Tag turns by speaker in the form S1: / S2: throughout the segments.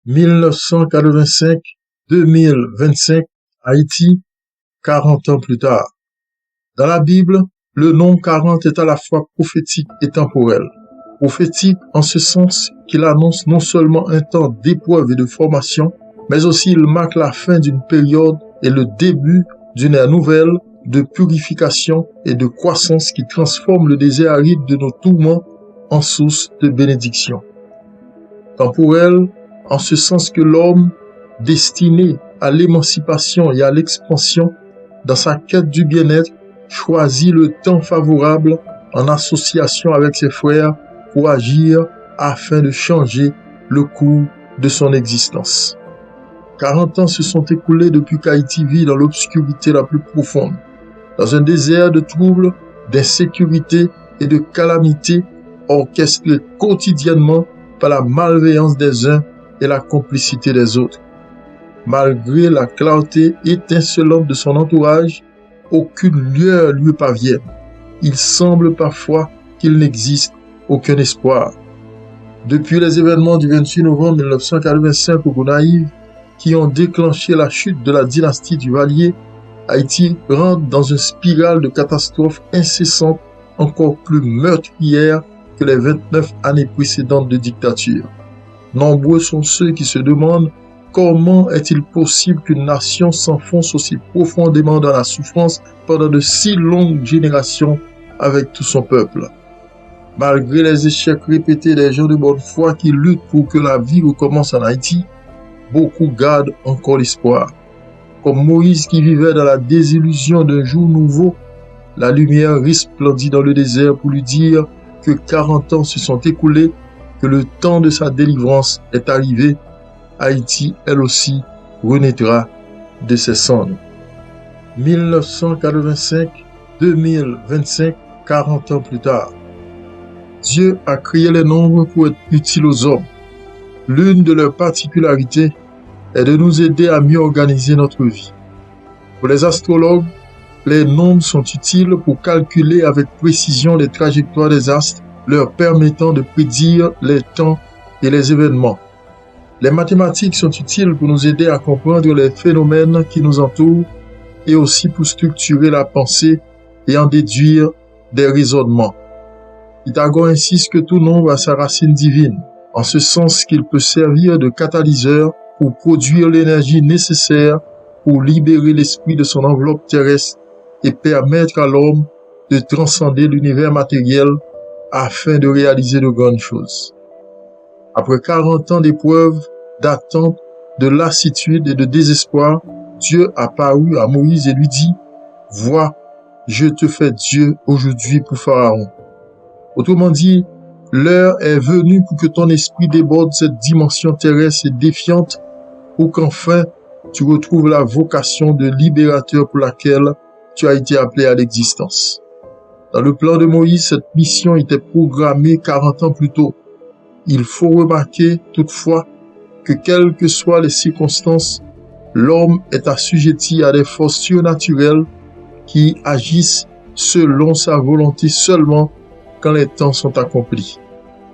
S1: 1985-2025, Haïti, 40 ans plus tard. Dans la Bible, le nombre 40 est à la fois prophétique et temporel. Prophétique en ce sens qu'il annonce non seulement un temps d'épreuve et de formation, mais aussi il marque la fin d'une période et le début d'une ère nouvelle de purification et de croissance qui transforme le désert aride de nos tourments en source de bénédiction. Temporel, en ce sens que l'homme, destiné à l'émancipation et à l'expansion, dans sa quête du bien-être, choisit le temps favorable en association avec ses frères pour agir afin de changer le cours de son existence. 40 ans se sont écoulés depuis qu'Haïti vit dans l'obscurité la plus profonde, dans un désert de troubles, d'insécurité et de calamités orchestrés quotidiennement par la malveillance des uns et la complicité des autres. Malgré la clarté étincelante de son entourage, aucune lueur lui parvient. Il semble parfois qu'il n'existe aucun espoir. Depuis les événements du 28 novembre 1985 au Gonaïves, qui ont déclenché la chute de la dynastie du Valier, Haïti rentre dans une spirale de catastrophes incessantes encore plus meurtrières que les 29 années précédentes de dictature. Nombreux sont ceux qui se demandent comment est-il possible qu'une nation s'enfonce aussi profondément dans la souffrance pendant de si longues générations avec tout son peuple. Malgré les échecs répétés des gens de bonne foi qui luttent pour que la vie recommence en Haïti, beaucoup gardent encore l'espoir. Comme Moïse qui vivait dans la désillusion d'un jour nouveau, la lumière resplendit dans le désert pour lui dire que 40 ans se sont écoulés, que le temps de sa délivrance est arrivé. Haïti, elle aussi, renaîtra de ses cendres. 1985-2025, 40 ans plus tard. Dieu a créé les nombres pour être utiles aux hommes. L'une de leurs particularités est de nous aider à mieux organiser notre vie. Pour les astrologues, les nombres sont utiles pour calculer avec précision les trajectoires des astres, leur permettant de prédire les temps et les événements. Les mathématiques sont utiles pour nous aider à comprendre les phénomènes qui nous entourent et aussi pour structurer la pensée et en déduire des raisonnements. Pythagore insiste que tout nombre a sa racine divine, en ce sens qu'il peut servir de catalyseur pour produire l'énergie nécessaire pour libérer l'esprit de son enveloppe terrestre et permettre à l'homme de transcender l'univers matériel afin de réaliser de grandes choses. Après 40 ans d'épreuves, d'attente, de lassitude et de désespoir, Dieu apparut à Moïse et lui dit « Vois, je te fais Dieu aujourd'hui pour Pharaon. » Autrement dit, l'heure est venue pour que ton esprit déborde cette dimension terrestre et défiante pour qu'enfin tu retrouves la vocation de libérateur pour laquelle tu as été appelé à l'existence. Dans le plan de Moïse, cette mission était programmée 40 ans plus tôt. Il faut remarquer toutefois que quelles que soient les circonstances, l'homme est assujetti à des forces surnaturelles qui agissent selon sa volonté seulement quand les temps sont accomplis.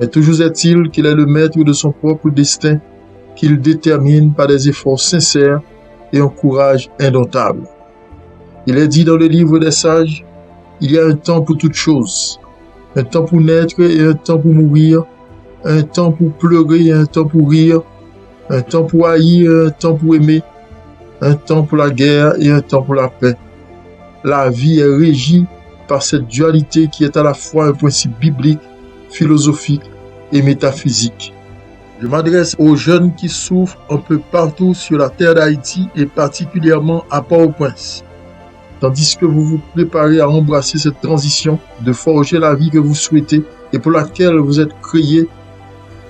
S1: Mais toujours est-il qu'il est le maître de son propre destin, qu'il détermine par des efforts sincères et un courage indomptable. Il est dit dans le livre des sages, il y a un temps pour toutes choses, un temps pour naître et un temps pour mourir, un temps pour pleurer et un temps pour rire, un temps pour haïr et un temps pour aimer, un temps pour la guerre et un temps pour la paix. La vie est régie par cette dualité qui est à la fois un principe biblique, philosophique et métaphysique. Je m'adresse aux jeunes qui souffrent un peu partout sur la terre d'Haïti et particulièrement à Port-au-Prince. Tandis que vous vous préparez à embrasser cette transition, de forger la vie que vous souhaitez et pour laquelle vous êtes créés,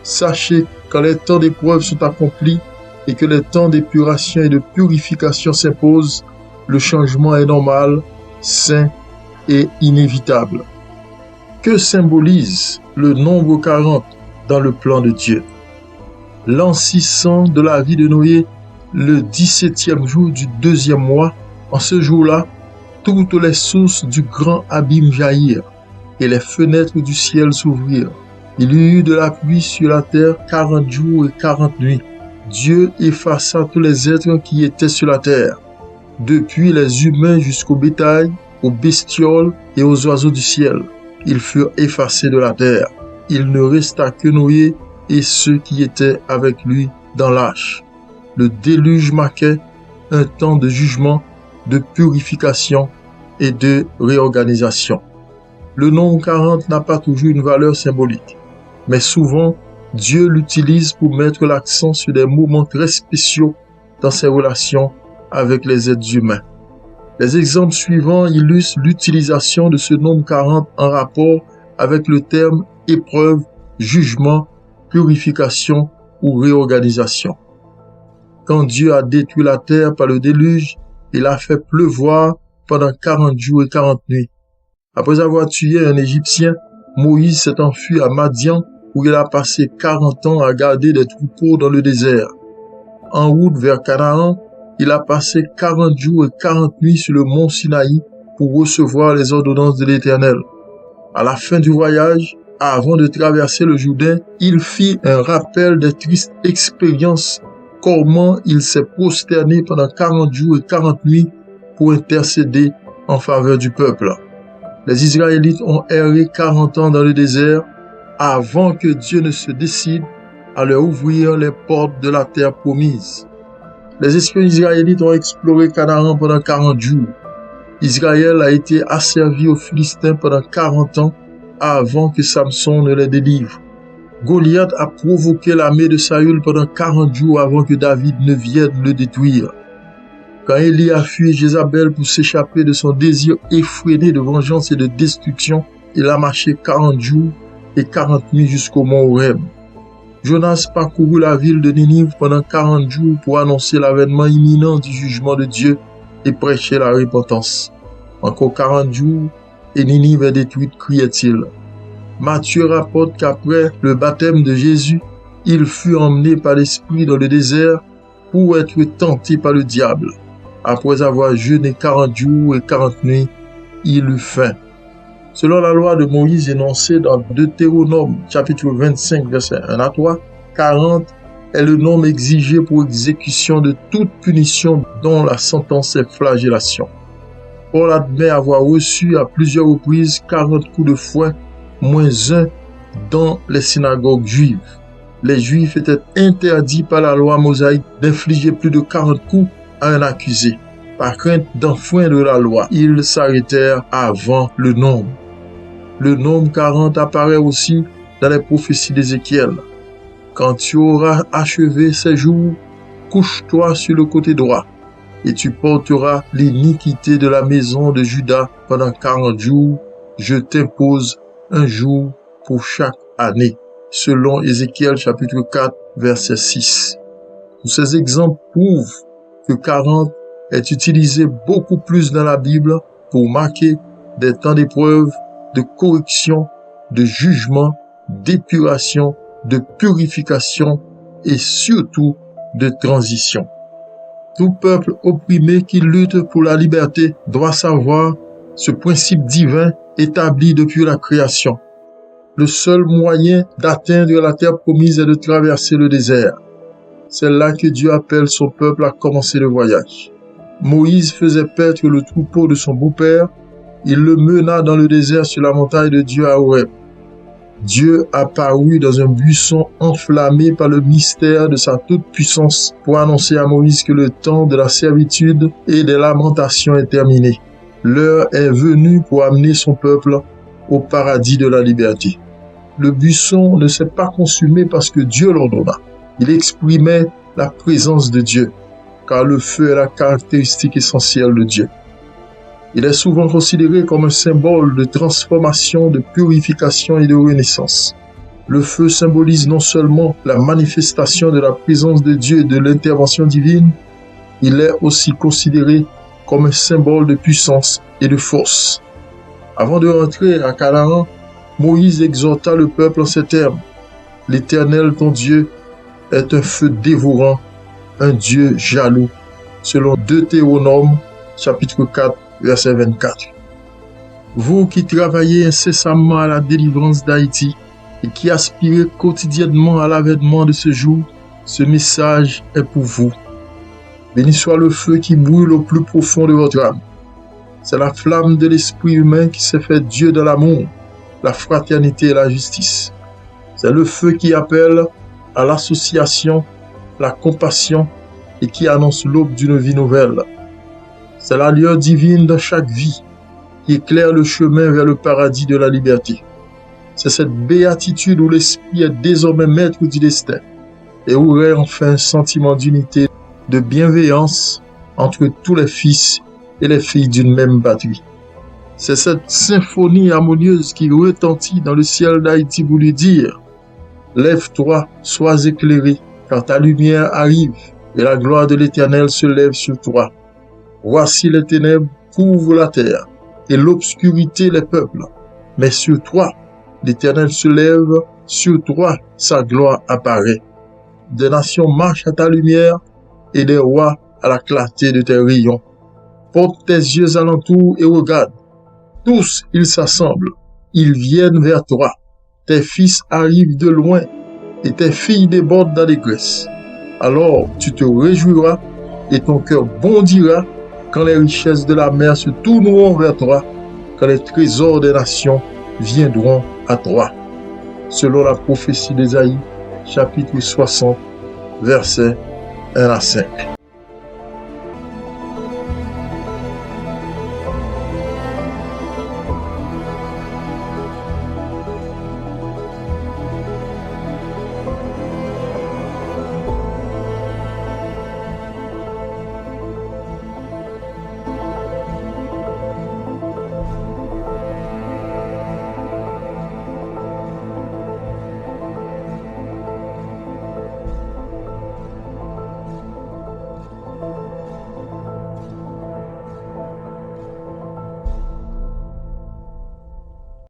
S1: sachez quand les temps d'épreuve sont accomplis et que les temps d'épuration et de purification s'imposent, le changement est normal, sain et inévitable. Que symbolise le nombre 40 dans le plan de Dieu? L'an 600 de la vie de Noé, le 17e jour du 2e mois, en ce jour-là, toutes les sources du grand abîme jaillirent et les fenêtres du ciel s'ouvrirent. Il y eut de la pluie sur la terre 40 jours et 40 nuits. Dieu effaça tous les êtres qui étaient sur la terre, depuis les humains jusqu'au bétail, aux bestioles et aux oiseaux du ciel. Ils furent effacés de la terre. Il ne resta que Noé et ceux qui étaient avec lui dans l'arche. Le déluge marquait un temps de jugement, de purification et de réorganisation. Le nombre 40 n'a pas toujours une valeur symbolique, mais souvent Dieu l'utilise pour mettre l'accent sur des moments très spéciaux dans ses relations avec les êtres humains. Les exemples suivants illustrent l'utilisation de ce nombre 40 en rapport avec le terme épreuve, jugement, purification ou réorganisation. Quand Dieu a détruit la terre par le déluge, il a fait pleuvoir pendant 40 jours et 40 nuits. Après avoir tué un Égyptien, Moïse s'est enfui à Madian où il a passé 40 ans à garder des troupeaux dans le désert. En route vers Canaan, il a passé 40 jours et 40 nuits sur le mont Sinaï pour recevoir les ordonnances de l'Éternel. À la fin du voyage, avant de traverser le Jourdain, il fit un rappel des tristes expériences, comment il s'est prosterné pendant 40 jours et 40 nuits pour intercéder en faveur du peuple. Les Israélites ont erré 40 ans dans le désert avant que Dieu ne se décide à leur ouvrir les portes de la terre promise. Les espions israélites ont exploré Canaan pendant 40 jours. Israël a été asservi aux Philistins pendant 40 ans avant que Samson ne les délivre. Goliath a provoqué l'armée de Saül pendant 40 jours avant que David ne vienne le détruire. Quand Élie a fui Jézabel pour s'échapper de son désir effréné de vengeance et de destruction, il a marché 40 jours et 40 nuits jusqu'au mont Horeb. Jonas parcourut la ville de Ninive pendant 40 jours pour annoncer l'avènement imminent du jugement de Dieu et prêcher la repentance. Encore 40 jours et Ninive est détruite, criait-il. Matthieu rapporte qu'après le baptême de Jésus, il fut emmené par l'Esprit dans le désert pour être tenté par le diable. Après avoir jeûné 40 jours et 40 nuits, il eut faim. Selon la loi de Moïse énoncée dans Deutéronome, chapitre 25, versets 1 à 3, 40 est le nombre exigé pour exécution de toute punition dont la sentence est flagellation. Paul admet avoir reçu à plusieurs reprises 40 coups de fouet, moins un dans les synagogues juives. Les Juifs étaient interdits par la loi mosaïque d'infliger plus de 40 coups à un accusé. Par crainte d'enfreindre la loi, ils s'arrêtèrent avant le nombre. Le nombre 40 apparaît aussi dans les prophéties d'Ézéchiel. Quand tu auras achevé ces jours, couche-toi sur le côté droit, et tu porteras l'iniquité de la maison de Juda pendant 40 jours. Je t'impose un jour pour chaque année, selon Ézéchiel chapitre 4, verset 6. Tous ces exemples prouvent que 40 est utilisé beaucoup plus dans la Bible pour marquer des temps d'épreuve, de correction, de jugement, d'épuration, de purification et surtout de transition. Tout peuple opprimé qui lutte pour la liberté doit savoir ce principe divin établi depuis la création. Le seul moyen d'atteindre la terre promise est de traverser le désert. C'est là que Dieu appelle son peuple à commencer le voyage. Moïse faisait paître le troupeau de son beau-père. Il le mena dans le désert sur la montagne de Dieu à Horeb. Dieu apparut dans un buisson enflammé par le mystère de sa toute-puissance pour annoncer à Moïse que le temps de la servitude et des lamentations est terminé. L'heure est venue pour amener son peuple au paradis de la liberté. Le buisson ne s'est pas consumé parce que Dieu l'ordonna. Il exprimait la présence de Dieu, car le feu est la caractéristique essentielle de Dieu. Il est souvent considéré comme un symbole de transformation, de purification et de renaissance. Le feu symbolise non seulement la manifestation de la présence de Dieu et de l'intervention divine, il est aussi considéré comme un symbole de puissance et de force. Avant de rentrer à Canaan, Moïse exhorta le peuple en ces termes. « L'Éternel, ton Dieu, est un feu dévorant, un Dieu jaloux. » Selon Deutéronome, chapitre 4, verset 24. Vous qui travaillez incessamment à la délivrance d'Haïti et qui aspirez quotidiennement à l'avènement de ce jour, ce message est pour vous. Béni soit le feu qui brûle au plus profond de votre âme. C'est la flamme de l'esprit humain qui s'est fait Dieu de l'amour, la fraternité et la justice. C'est le feu qui appelle à l'association, la compassion et qui annonce l'aube d'une vie nouvelle. C'est la lueur divine de chaque vie qui éclaire le chemin vers le paradis de la liberté. C'est cette béatitude où l'esprit est désormais maître du destin et où règne enfin un sentiment d'unité, de bienveillance entre tous les fils et les filles d'une même patrie. C'est cette symphonie harmonieuse qui retentit dans le ciel d'Haïti pour lui dire « Lève-toi, sois éclairé, car ta lumière arrive et la gloire de l'Éternel se lève sur toi. Voici les ténèbres couvrent la terre et l'obscurité les peuples. Mais sur toi, l'Éternel se lève, sur toi, sa gloire apparaît. Des nations marchent à ta lumière et des rois à la clarté de tes rayons. Porte tes yeux alentour et regarde. Tous, ils s'assemblent, ils viennent vers toi. Tes fils arrivent de loin et tes filles débordent d'allégresse. Alors tu te réjouiras et ton cœur bondira quand les richesses de la mer se tourneront vers toi, quand les trésors des nations viendront à toi. Selon la prophétie d'Ésaïe, chapitre 60, versets 1 à 5.